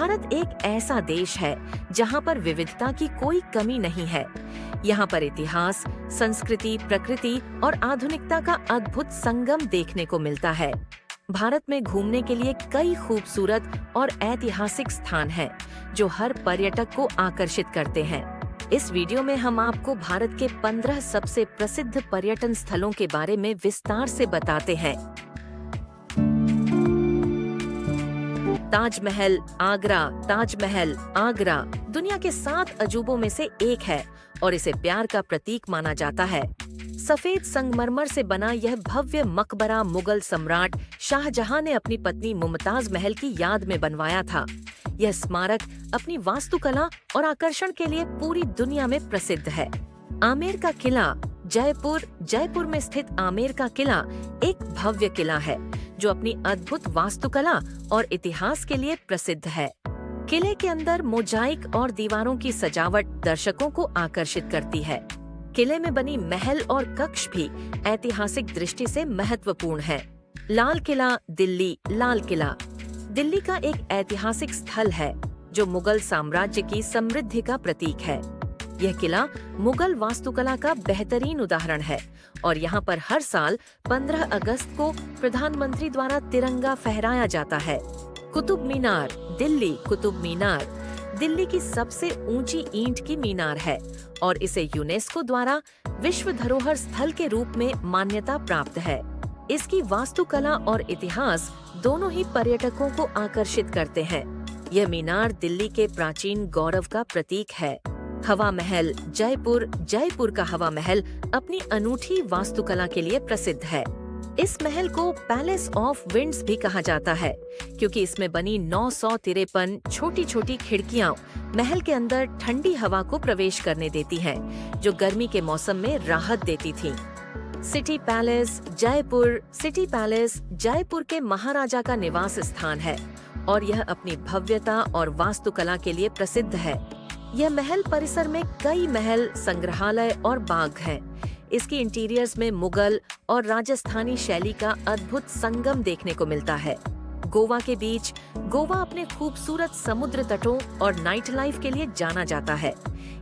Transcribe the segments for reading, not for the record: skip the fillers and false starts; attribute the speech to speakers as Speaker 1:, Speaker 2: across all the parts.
Speaker 1: भारत एक ऐसा देश है जहाँ पर विविधता की कोई कमी नहीं है। यहाँ पर इतिहास, संस्कृति, प्रकृति और आधुनिकता का अद्भुत संगम देखने को मिलता है। भारत में घूमने के लिए कई खूबसूरत और ऐतिहासिक स्थान हैं, जो हर पर्यटक को आकर्षित करते हैं। इस वीडियो में हम आपको भारत के 15 सबसे प्रसिद्ध पर्यटन स्थलों के बारे में विस्तार से बताते हैं। ताजमहल आगरा दुनिया के 7 अजूबों में से एक है और इसे प्यार का प्रतीक माना जाता है। सफेद संगमरमर से बना यह भव्य मकबरा मुगल सम्राट शाहजहां ने अपनी पत्नी मुमताज महल की याद में बनवाया था। यह स्मारक अपनी वास्तुकला और आकर्षण के लिए पूरी दुनिया में प्रसिद्ध है। आमेर का किला जयपुर में स्थित आमेर का किला एक भव्य किला है, जो अपनी अद्भुत वास्तुकला और इतिहास के लिए प्रसिद्ध है। किले के अंदर मोजाइक और दीवारों की सजावट दर्शकों को आकर्षित करती है। किले में बनी महल और कक्ष भी ऐतिहासिक दृष्टि से महत्वपूर्ण है। लाल किला दिल्ली का एक ऐतिहासिक स्थल है, जो मुगल साम्राज्य की समृद्धि का प्रतीक है। यह किला मुगल वास्तुकला का बेहतरीन उदाहरण है और यहाँ पर हर साल 15 अगस्त को प्रधानमंत्री द्वारा तिरंगा फहराया जाता है। कुतुब मीनार दिल्ली की सबसे ऊंची ईंट की मीनार है और इसे यूनेस्को द्वारा विश्व धरोहर स्थल के रूप में मान्यता प्राप्त है। इसकी वास्तुकला और इतिहास दोनों ही पर्यटकों को आकर्षित करते हैं। यह मीनार दिल्ली के प्राचीन गौरव का प्रतीक है। हवा महल जयपुर का हवा महल अपनी अनूठी वास्तुकला के लिए प्रसिद्ध है। इस महल को पैलेस ऑफ विंड्स भी कहा जाता है, क्योंकि इसमें बनी 953 छोटी सिटियां महल के अंदर ठंडी हवा को प्रवेश करने देती हैं, जो गर्मी के मौसम में राहत देती थीं। सिटी पैलेस जयपुर के महाराजा का निवास स्थान है और यह अपनी भव्यता और वास्तुकला के लिए प्रसिद्ध है। यह महल परिसर में कई महल, संग्रहालय और बाग हैं। इसकी इंटीरियर्स में मुगल और राजस्थानी शैली का अद्भुत संगम देखने को मिलता है। गोवा अपने खूबसूरत समुद्र तटों और नाइट लाइफ के लिए जाना जाता है।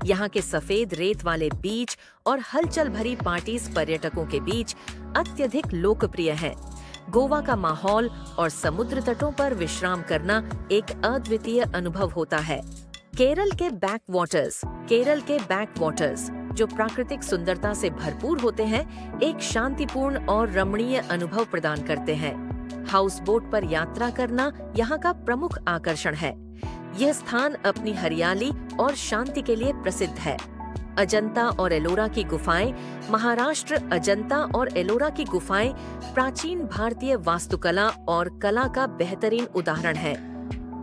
Speaker 1: यहाँ के सफेद रेत वाले बीच और हलचल भरी पार्टीज पर्यटकों के बीच अत्यधिक लोकप्रिय हैं। गोवा का माहौल और समुद्र तटों पर विश्राम करना एक अद्वितीय अनुभव होता है। केरल के बैकवाटर्स जो प्राकृतिक सुंदरता से भरपूर होते हैं, एक शांतिपूर्ण और रमणीय अनुभव प्रदान करते हैं। हाउस बोट पर यात्रा करना यहाँ का प्रमुख आकर्षण है। यह स्थान अपनी हरियाली और शांति के लिए प्रसिद्ध है। अजंता और एलोरा की गुफाएं अजंता और एलोरा की गुफाएं प्राचीन भारतीय वास्तुकला और कला का बेहतरीन उदाहरण है।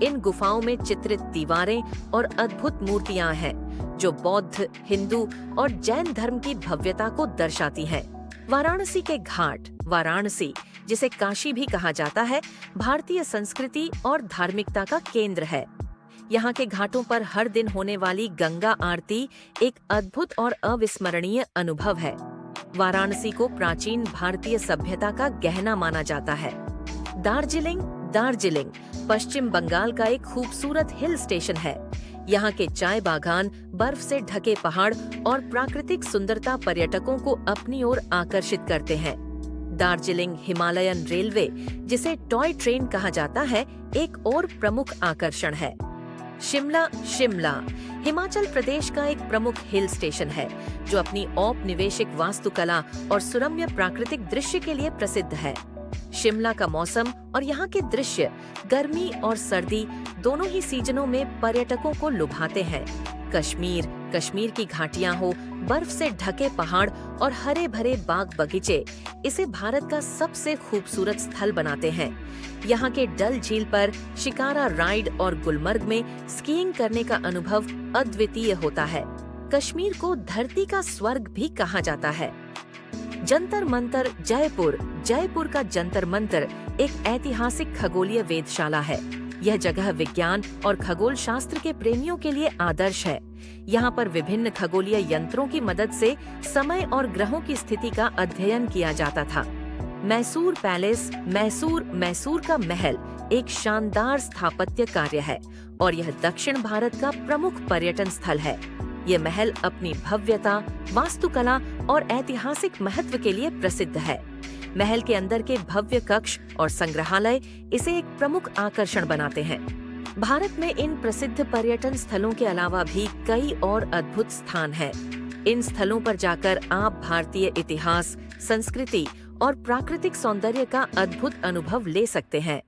Speaker 1: इन गुफाओं में चित्रित दीवारें और अद्भुत मूर्तियां हैं, जो बौद्ध, हिंदू और जैन धर्म की भव्यता को दर्शाती हैं। वाराणसी के घाट जिसे काशी भी कहा जाता है, भारतीय संस्कृति और धार्मिकता का केंद्र है। यहाँ के घाटों पर हर दिन होने वाली गंगा आरती एक अद्भुत और अविस्मरणीय अनुभव है। वाराणसी को प्राचीन भारतीय सभ्यता का गहना माना जाता है। दार्जिलिंग पश्चिम बंगाल का एक खूबसूरत हिल स्टेशन है। यहाँ के चाय बागान, बर्फ से ढके पहाड़ और प्राकृतिक सुंदरता पर्यटकों को अपनी ओर आकर्षित करते हैं। दार्जिलिंग हिमालयन रेलवे, जिसे टॉय ट्रेन कहा जाता है, एक और प्रमुख आकर्षण है। शिमला हिमाचल प्रदेश का एक प्रमुख हिल स्टेशन है, जो अपनी औपनिवेशिक वास्तुकला और सुरम्य प्राकृतिक दृश्य के लिए प्रसिद्ध है। शिमला का मौसम और यहाँ के दृश्य गर्मी और सर्दी दोनों ही सीजनों में पर्यटकों को लुभाते हैं। कश्मीर की घाटियाँ हो, बर्फ से ढके पहाड़ और हरे भरे बाग बगीचे इसे भारत का सबसे खूबसूरत स्थल बनाते हैं। यहाँ के डल झील पर शिकारा राइड और गुलमर्ग में स्कीइंग करने का अनुभव अद्वितीय होता है। कश्मीर को धरती का स्वर्ग भी कहा जाता है। जंतर मंतर जयपुर का जंतर मंतर एक ऐतिहासिक खगोलीय वेधशाला है। यह जगह विज्ञान और खगोल शास्त्र के प्रेमियों के लिए आदर्श है। यहाँ पर विभिन्न खगोलीय यंत्रों की मदद से समय और ग्रहों की स्थिति का अध्ययन किया जाता था। मैसूर पैलेस, मैसूर का महल एक शानदार स्थापत्य कार्य है और यह दक्षिण भारत का प्रमुख पर्यटन स्थल है। ये महल अपनी भव्यता, वास्तुकला और ऐतिहासिक महत्व के लिए प्रसिद्ध है। महल के अंदर के भव्य कक्ष और संग्रहालय इसे एक प्रमुख आकर्षण बनाते हैं। भारत में इन प्रसिद्ध पर्यटन स्थलों के अलावा भी कई और अद्भुत स्थान हैं। इन स्थलों पर जाकर आप भारतीय इतिहास, संस्कृति और प्राकृतिक सौंदर्य का अद्भुत अनुभव ले सकते हैं।